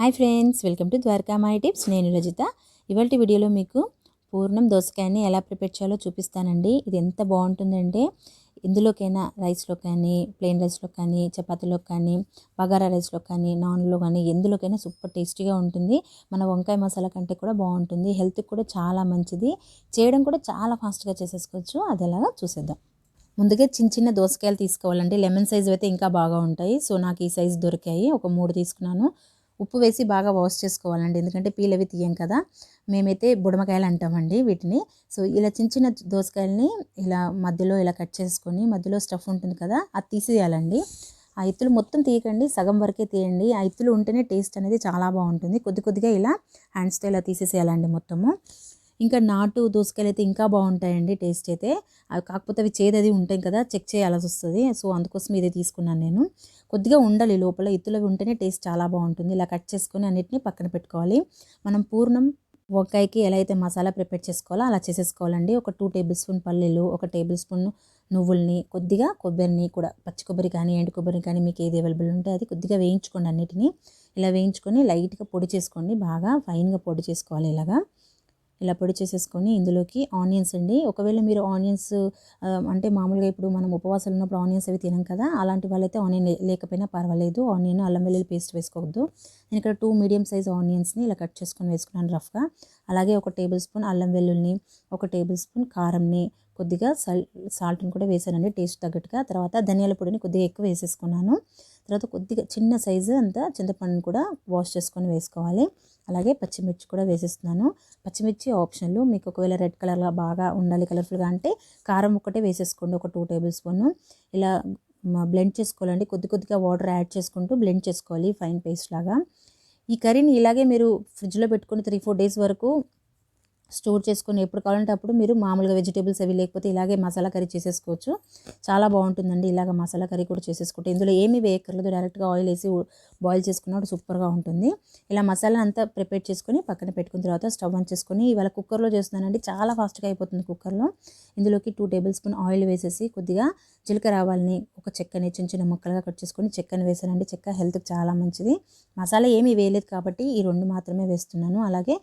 Hi friends, welcome to Dwarakamai tips. నేను రజిత. ఇవాల్టి వీడియోలో మీకు పూర్ణం దోసకాయని ఎలా ప్రిపేర్ చేయాలో చూపిస్తానండి. ఇది ఎంత బాగుంటుందంటే ఇందులోకైనా రైస్లో కానీ, ప్లెయిన్ రైస్లో కానీ, చపాతీలో కానీ, బగారా రైస్లో కానీ, నాన్లో కానీ ఎందులోకైనా సూపర్ టేస్టీగా ఉంటుంది. మన వంకాయ మసాలా కంటే కూడా బాగుంటుంది. హెల్త్కి కూడా చాలా మంచిది. చేయడం కూడా చాలా ఫాస్ట్గా చేసేసుకోవచ్చు. అది ఎలాగా చూసేద్దాం. ముందుగా చిన్న చిన్న దోసకాయలు తీసుకోవాలండి. లెమన్ సైజు అయితే ఇంకా బాగా ఉంటాయి. సో నాకు ఈ సైజు దొరికాయి. ఒక 3 తీసుకున్నాను. ఉప్పు వేసి బాగా వాష్ చేసుకోవాలండి, ఎందుకంటే పీల్ అవి తీయం కదా. మేమైతే బుడమకాయలు అంటామండి వీటిని. సో ఇలా చిన్న చిన్న దోసకాయలని ఇలా మధ్యలో ఇలా కట్ చేసుకొని, మధ్యలో స్టఫ్ ఉంటుంది కదా, అది తీసేయాలండి. ఆ ఇత్తులు మొత్తం తీయకండి, సగం వరకే తీయండి. ఆ ఇత్తులు ఉంటేనే టేస్ట్ అనేది చాలా బాగుంటుంది. కొద్ది కొద్దిగా ఇలా హ్యాండ్స్తో ఇలా తీసేసేయాలండి మొత్తము. ఇంకా నాటు దోసకాయలు అయితే ఇంకా బాగుంటాయండి టేస్ట్ అయితే. అవి కాకపోతే అవి చేదది ఉంటాయి కదా, చెక్ చేయాల్సి వస్తుంది. సో అందుకోసం ఇదే తీసుకున్నాను నేను. కొద్దిగా ఉండాలి లోపల, ఇత్తులవి ఉంటేనే టేస్ట్ చాలా బాగుంటుంది. ఇలా కట్ చేసుకొని అన్నిటిని పక్కన పెట్టుకోవాలి. మనం పూర్ణం వంకాయకి ఎలా అయితే మసాలా ప్రిపేర్ చేసుకోవాలో అలా చేసేసుకోవాలండి. ఒక 2 టేబుల్ స్పూన్ పల్లీలు, 1 టేబుల్ స్పూన్ నువ్వుల్ని, కొద్దిగా కొబ్బరిని కూడా, పచ్చి కొబ్బరి కానీ ఎండు కొబ్బరి కానీ మీకు ఏది అవైలబుల్ ఉంటే అది కొద్దిగా వేయించుకోండి. అన్నిటిని ఇలా వేయించుకొని లైట్గా పొడి చేసుకోండి. బాగా ఫైన్గా పొడి చేసుకోవాలి. ఇలా పొడి చేసేసుకొని ఇందులోకి ఆనియన్స్ అండి. ఒకవేళ మీరు ఆనియన్స్ అంటే మామూలుగా ఇప్పుడు మనం ఉపవాసాలు ఉన్నప్పుడు ఆనియన్స్ అవి తినం కదా, అలాంటి వాళ్ళైతే ఆనియన్ లేకపోయినా పర్వాలేదు. ఆనియన్, అల్లం వెల్లుల్లి పేస్ట్ వేసుకోవద్దు. నేను ఇక్కడ 2 మీడియం సైజ్ ఆనియన్స్ని ఇలా కట్ చేసుకొని వేసుకున్నాను రఫ్గా. అలాగే 1 టేబుల్ స్పూన్ అల్లం వెల్లుల్లిని, 1 టేబుల్ స్పూన్ కారంని, కొద్దిగా సాల్ట్ని కూడా వేసానండి టేస్ట్ తగ్గట్టుగా. తర్వాత ధనియాల పొడిని కొద్దిగా ఎక్కువ వేసేసుకున్నాను. తర్వాత కొద్దిగా చిన్న సైజు అంతా చింతపండుని కూడా వాష్ చేసుకొని వేసుకోవాలి. అలాగే పచ్చిమిర్చి కూడా వేసేస్తున్నాను. పచ్చిమిర్చి ఆప్షనల్. మీకు ఒకవేళ రెడ్ కలర్గా బాగా ఉండాలి, కలర్ఫుల్గా అంటే కారం ఒక్కటే వేసేసుకోండి, ఒక 2 టేబుల్ స్పూన్. ఇలా బ్లెండ్ చేసుకోవాలండి. కొద్దిగా వాటర్ యాడ్ చేసుకుంటూ బ్లెండ్ చేసుకోవాలి ఫైన్ పేస్ట్ లాగా. ఈ కర్రీని ఇలాగే మీరు ఫ్రిడ్జ్లో పెట్టుకొని 3-4 డేస్ వరకు స్టోర్ చేసుకొని ఎప్పుడు కావాలంటే అప్పుడు మీరు మామూలుగా వెజిటేబుల్స్ అవి లేకపోతే ఇలాగే మసాలా కర్రీ చేసేసుకోవచ్చు. చాలా బాగుంటుందండి ఇలాగ మసాలా కర్రీ కూడా చేసేసుకుంటే. ఇందులో ఏమీ వేయక్కర్లేదు, డైరెక్ట్గా ఆయిల్ వేసి బాయిల్ చేసుకున్నప్పుడు సూపర్గా ఉంటుంది. ఇలా మసాలా అంతా ప్రిపేర్ చేసుకొని పక్కన పెట్టుకున్న తర్వాత స్టవ్ ఆన్ చేసుకొని, ఇవాళ కుక్కర్లో చేస్తున్నానండి, చాలా ఫాస్ట్గా అయిపోతుంది కుక్కర్లో. ఇందులోకి 2 టేబుల్ స్పూన్ ఆయిల్ వేసేసి కొద్దిగా జీలకర్ర ఆవాలని, ఒక చెక్కని చిన్న చిన్న ముక్కలుగా కట్ చేసుకొని చెక్కని వేసానండి. చెక్క హెల్త్కి చాలా మంచిది. మసాలా ఏమీ వేయలేదు కాబట్టి ఈ 2 మాత్రమే వేస్తున్నాను. అలాగే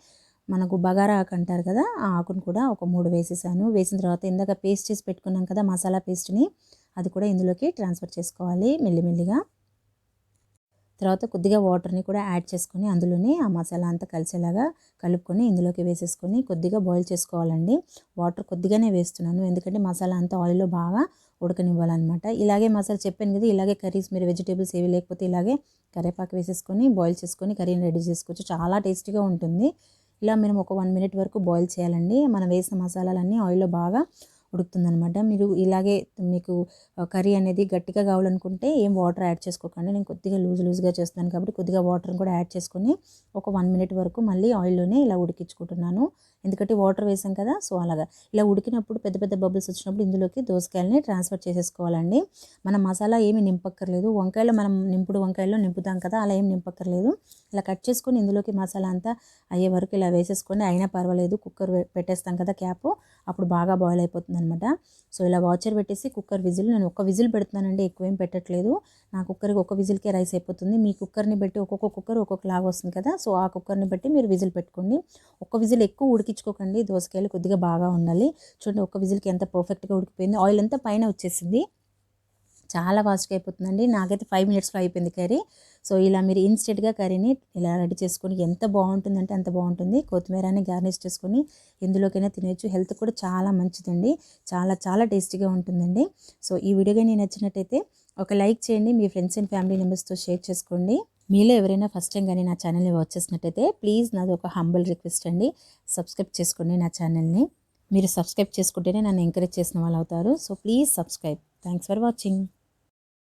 మనకు బగారా ఆకు అంటారు కదా, ఆ ఆకును కూడా ఒక 3 వేసేసాను. వేసిన తర్వాత ఇందాక పేస్ట్ చేసి పెట్టుకున్నాం కదా మసాలా పేస్ట్ని, అది కూడా ఇందులోకి ట్రాన్స్ఫర్ చేసుకోవాలి మెల్లిమెల్లిగా. తర్వాత కొద్దిగా వాటర్ని కూడా యాడ్ చేసుకొని అందులోనే ఆ మసాలా అంతా కలిసేలాగా కలుపుకొని ఇందులోకి వేసేసుకొని కొద్దిగా బాయిల్ చేసుకోవాలండి. వాటర్ కొద్దిగానే వేస్తున్నాను, ఎందుకంటే మసాలా అంతా ఆయిల్లో బాగా ఉడకనివ్వాలన్నమాట. ఇలాగే మసాలా చెప్పాను కదా, ఇలాగే కర్రీస్ మీరు వెజిటేబుల్స్ ఏవి లేకపోతే ఇలాగే కరివేపాకు వేసేసుకొని బాయిల్ చేసుకొని కర్రీని రెడీ చేసుకోవచ్చు. చాలా టేస్టీగా ఉంటుంది. ఇలా మనం ఒక 1 మినిట్ వరకు బాయిల్ చేయాలండి. మనం వేసిన మసాలాలన్నీ ఆయిల్లో బాగా ఉడుకుతుందనమాట. మీరు ఇలాగే మీకు కర్రీ అనేది గట్టిగా కావాలనుకుంటే ఏం వాటర్ యాడ్ చేసుకోకండి. నేను కొద్దిగా లూజ్గా చేస్తున్నాను కాబట్టి కొద్దిగా వాటర్ని కూడా యాడ్ చేసుకొని ఒక 1 మినిట్ వరకు మళ్ళీ ఆయిల్లోనే ఇలా ఉడికించుకుంటున్నాను. ఎందుకంటే వాటర్ వేసాం కదా, సో అలాగా ఇలా ఉడికినప్పుడు పెద్ద పెద్ద బబుల్స్ వచ్చినప్పుడు ఇందులోకి దోసకాయలని ట్రాన్స్ఫర్ చేసేసుకోవాలండి. మనం మసాలా ఏమి నింపక్కర్లేదు. వంకాయలో మనం వంకాయలో నింపుతాం కదా, అలా ఏం నింపక్కర్లేదు. ఇలా కట్ చేసుకొని ఇందులోకి మసాలా అంతా అయ్యే వరకు ఇలా వేసేసుకొని, అయినా పర్వాలేదు కుక్కర్ పెట్టేస్తాం కదా క్యాప్, అప్పుడు బాగా బాయిల్ అయిపోతుంది అనమాట. సో ఇలా వాచర్ పెట్టేసి కుక్కర్ విజిల్, నేను 1 విజిల్ పెడుతున్నానండి, ఎక్కువేం పెట్టట్లేదు. నా కుక్కర్కి 1 విజిల్కే రైస్ అయిపోతుంది. మీ కుక్కర్ని బట్టి ఒక్కొక్క కుక్కర్ ఒక్కొక్క లాగా వస్తుంది కదా, సో ఆ కుక్కర్ని బట్టి మీరు విజిల్ పెట్టుకోండి. 1 విజిల్ ఎక్కువ ఉడికించుకోకండి, దోసకాయలు కొద్దిగా బాగా ఉండాలి. చూడండి 1 విజిల్కి ఎంత పర్ఫెక్ట్గా ఉడికిపోయింది. ఆయిల్ అంతా పైన వచ్చేసింది. చాలా ఫాస్ట్గా అయిపోతుందండి. నాకైతే 5 మినిట్స్లో అయిపోయింది కర్రీ. సో ఇలా మీరు ఇన్స్టెంట్గా కర్రీని ఇలా రెడీ చేసుకొని ఎంత బాగుంటుందంటే అంత బాగుంటుంది. కొత్తిమీరని గార్నిష్ చేసుకొని ఎందులోకైనా తినేయచ్చు. హెల్త్ కూడా చాలా మంచిదండి. చాలా చాలా టేస్టీగా ఉంటుందండి. సో ఈ వీడియో కానీ నచ్చినట్టయితే ఒక లైక్ చేయండి, మీ ఫ్రెండ్స్ అండ్ ఫ్యామిలీ మెంబర్స్తో షేర్ చేసుకోండి. మీలో ఎవరైనా ఫస్ట్ టైం కానీ నా ఛానల్ని వాచ్ చేసినట్టయితే ప్లీజ్ నాది ఒక హంబుల్ రిక్వెస్ట్ అండి, సబ్స్క్రైబ్ చేసుకోండి నా ఛానల్ని. మీరు సబ్స్క్రైబ్ చేసుకుంటేనే నన్ను ఎంకరేజ్ చేసిన వాళ్ళు అవుతారు. So please subscribe. Thanks for watching.